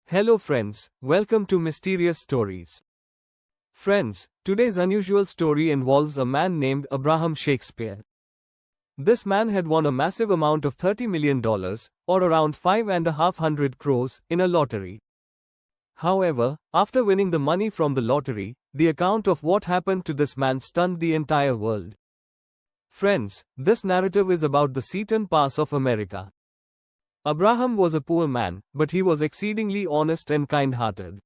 Hello friends, welcome to Mysterious Stories. Friends, today's unusual story involves a man named Abraham Shakespeare. This man had won a massive amount of $30 million, or around 5,500 crores, in a lottery. However, after winning the money from the lottery, the account of what happened to this man stunned the entire world. Friends, this narrative is about the Seton Pass of America. Abraham was a poor man, but he was exceedingly honest and kind-hearted.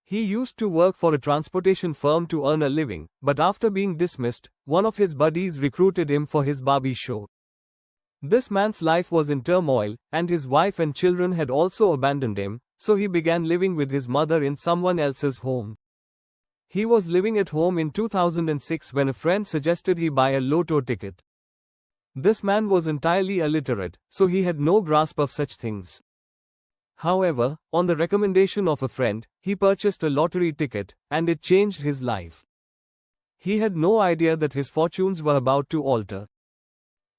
He used to work for a transportation firm to earn a living, but after being dismissed, one of his buddies recruited him for his Barbie show. This man's life was in turmoil, and his wife and children had also abandoned him, so he began living with his mother in someone else's home. He was living at home in 2006 when a friend suggested he buy a lotto ticket. This man was entirely illiterate, so he had no grasp of such things. However, on the recommendation of a friend, he purchased a lottery ticket, and it changed his life. He had no idea that his fortunes were about to alter.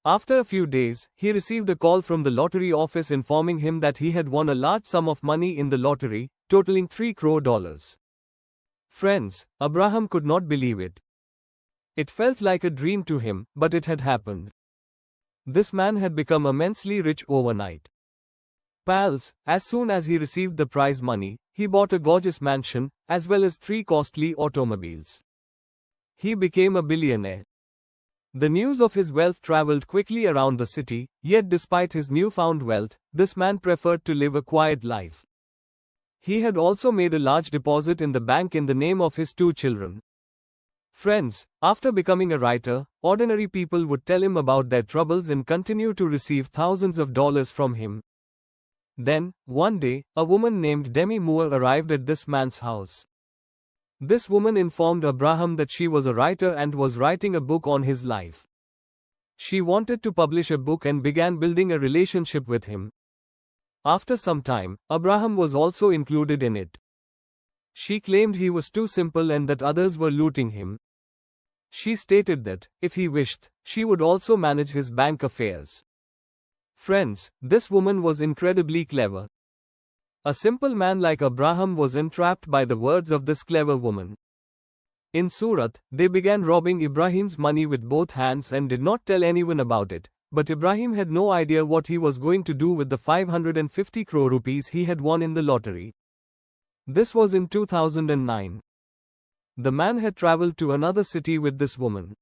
After a few days, he received a call from the lottery office informing him that he had won a large sum of money in the lottery, totaling $3 crore. Friends, Abraham could not believe it. It felt like a dream to him, but it had happened. This man had become immensely rich overnight. Pals, as soon as he received the prize money, he bought a gorgeous mansion, as well as 3 costly automobiles. He became a billionaire. The news of his wealth traveled quickly around the city, yet despite his newfound wealth, this man preferred to live a quiet life. He had also made a large deposit in the bank in the name of his 2 children. Friends, after becoming a writer, ordinary people would tell him about their troubles and continue to receive thousands of dollars from him. Then, one day, a woman named Demi Moore arrived at this man's house. This woman informed Abraham that she was a writer and was writing a book on his life. She wanted to publish a book and began building a relationship with him. After some time, Abraham was also included in it. She claimed he was too simple and that others were looting him. She stated that, if he wished, she would also manage his bank affairs. Friends, this woman was incredibly clever. A simple man like Abraham was entrapped by the words of this clever woman. In Surat, they began robbing Ibrahim's money with both hands and did not tell anyone about it, but Ibrahim had no idea what he was going to do with the 550 crore rupees he had won in the lottery. This was in 2009. The man had traveled to another city with this woman.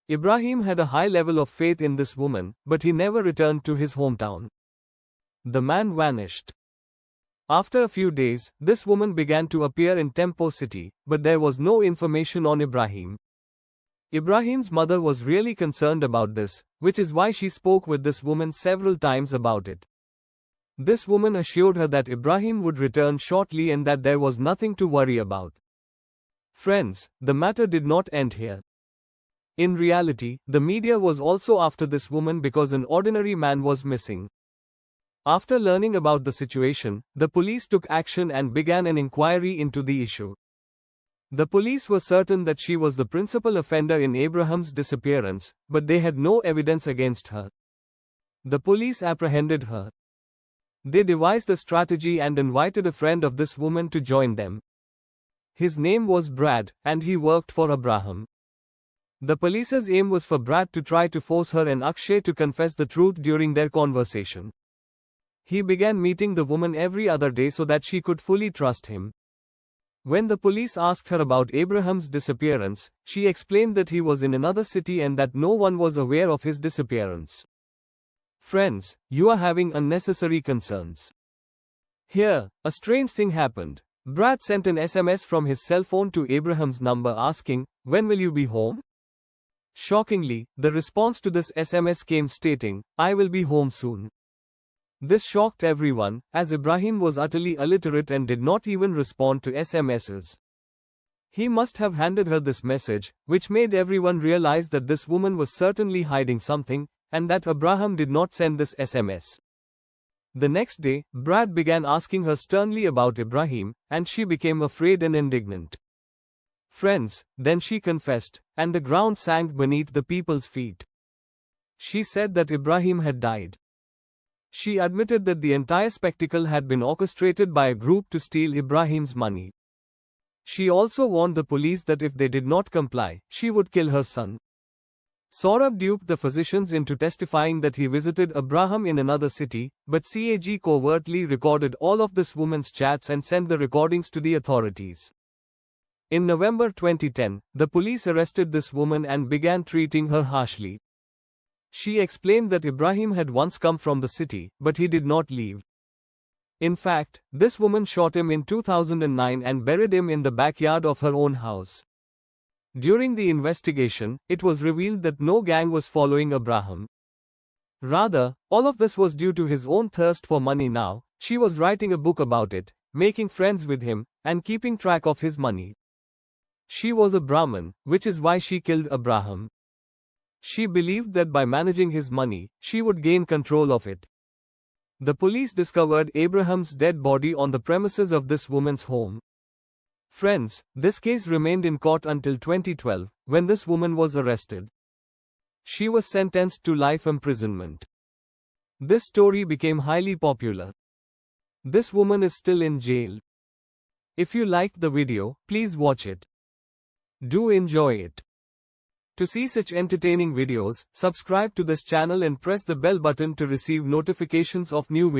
Ibrahim had a high level of faith in this woman, but he never returned to his hometown. The man vanished. After a few days, this woman began to appear in Tempo City, but there was no information on Ibrahim. Ibrahim's mother was really concerned about this, which is why she spoke with this woman several times about it. This woman assured her that Ibrahim would return shortly and that there was nothing to worry about. Friends, the matter did not end here. In reality, the media was also after this woman because an ordinary man was missing. After learning about the situation, the police took action and began an inquiry into the issue. The police were certain that she was the principal offender in Abraham's disappearance, but they had no evidence against her. The police apprehended her. They devised a strategy and invited a friend of this woman to join them. His name was Brad, and he worked for Abraham. The police's aim was for Brad to try to force her and Akshay to confess the truth during their conversation. He began meeting the woman every other day so that she could fully trust him. When the police asked her about Abraham's disappearance, she explained that he was in another city and that no one was aware of his disappearance. Friends, you are having unnecessary concerns. Here, a strange thing happened. Brad sent an SMS from his cell phone to Abraham's number asking, "When will you be home?" Shockingly, the response to this SMS came stating, "I will be home soon." This shocked everyone, as Ibrahim was utterly illiterate and did not even respond to SMSs. He must have handed her this message, which made everyone realize that this woman was certainly hiding something, and that Abraham did not send this SMS. The next day, Brad began asking her sternly about Ibrahim, and she became afraid and indignant. Friends, then she confessed, and the ground sank beneath the people's feet. She said that Ibrahim had died. She admitted that the entire spectacle had been orchestrated by a group to steal Ibrahim's money. She also warned the police that if they did not comply, she would kill her son. Saurabh duped the physicians into testifying that he visited Abraham in another city, but CAG covertly recorded all of this woman's chats and sent the recordings to the authorities. In November 2010, the police arrested this woman and began treating her harshly. She explained that Ibrahim had once come from the city, but he did not leave. In fact, this woman shot him in 2009 and buried him in the backyard of her own house. During the investigation, it was revealed that no gang was following Abraham. Rather, all of this was due to his own thirst for money. Now, she was writing a book about it, making friends with him, and keeping track of his money. She was a Brahmin, which is why she killed Abraham. She believed that by managing his money, she would gain control of it. The police discovered Abraham's dead body on the premises of this woman's home. Friends, this case remained in court until 2012, when this woman was arrested. She was sentenced to life imprisonment. This story became highly popular. This woman is still in jail. If you liked the video, please watch it. Do enjoy it. To see such entertaining videos, subscribe to this channel and press the bell button to receive notifications of new videos.